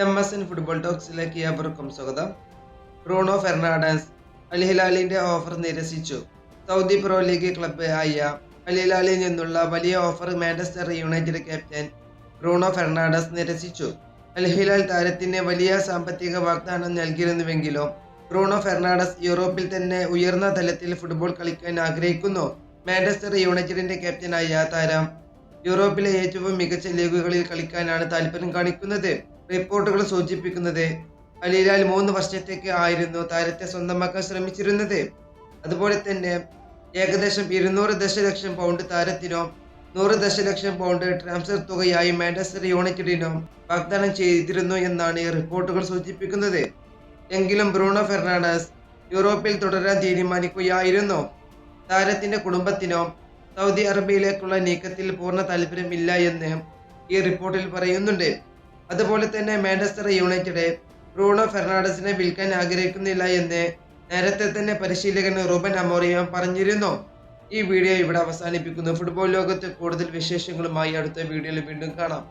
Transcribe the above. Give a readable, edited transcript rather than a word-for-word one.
MSN football ടോക്സിലേക്ക് ഏവർക്കും സ്വാഗതം. Bruno Fernandes അൽ ഹിലാലിന്റെ offer നിരസിച്ചു. സൗദി പ്രോ ലീഗ് ക്ലബ്ബ് ആയ അൽ ഹിലാലിൽ നിന്നുള്ള വലിയ offer Manchester United captain Bruno Fernandes നിരസിച്ചു. അൽ ഹിലാൽ താരത്തിന് വലിയ സാമ്പത്തിക വാഗ്ദാനം നൽകിയിരുന്നുവെങ്കിലും ബ്രൂണോ ഫെർണാണ്ടസ് യൂറോപ്പിൽ തന്നെ ഉയർന്ന തലത്തിൽ ഫുട്ബോൾ കളിക്കാൻ ആഗ്രഹിക്കുന്നു. മാഞ്ചസ്റ്റർ യുണൈറ്റഡിന്റെ ക്യാപ്റ്റനായ താരം യൂറോപ്പിലെ ഏറ്റവും മികച്ച ലീഗുകളിൽ കളിക്കാനാണ് താല്പര്യം കാണിക്കുന്നത്. റിപ്പോർട്ടുകൾ സൂചിപ്പിക്കുന്നത് അൽ ഹിലാൽ 3 വർഷത്തേക്ക് ആയിരുന്നു താരത്തെ സ്വന്തമാക്കാൻ ശ്രമിച്ചിരുന്നത്. അതുപോലെ തന്നെ ഏകദേശം 200 ദശലക്ഷം പൗണ്ട് താരത്തിനോ 100 ദശലക്ഷം പൗണ്ട് ട്രാൻസ്ഫർ തുകയായി മാഞ്ചസ്റ്റർ യുണൈറ്റഡിനോ വാഗ്ദാനം ചെയ്തിരുന്നു എന്നാണ് റിപ്പോർട്ടുകൾ സൂചിപ്പിക്കുന്നത്. എങ്കിലും ബ്രൂണോ ഫെർണാണ്ടസ് യൂറോപ്പിൽ തുടരാൻ തീരുമാനിക്കുകയായിരുന്നു. താരത്തിന്റെ കുടുംബത്തിനോ സൗദി അറേബ്യയിലേക്കുള്ള നീക്കത്തിൽ പൂർണ്ണ താല്പര്യമില്ല എന്ന് ഈ റിപ്പോർട്ടിൽ പറയുന്നുണ്ട്. അതുപോലെ തന്നെ മാഞ്ചസ്റ്റർ യുണൈറ്റഡ് ബ്രൂണോ ഫെർണാണ്ടസിനെ വിൽക്കാൻ ആഗ്രഹിക്കുന്നില്ല എന്ന് നേരത്തെ തന്നെ പരിശീലകൻ റൂബൻ അമോറിം പറഞ്ഞിരുന്നു. ഈ വീഡിയോ ഇവിടെ അവസാനിപ്പിക്കുന്നു. ഫുട്ബോൾ ലോകത്ത് കൂടുതൽ വിശേഷങ്ങളുമായി അടുത്ത വീഡിയോയിൽ വീണ്ടും കാണാം.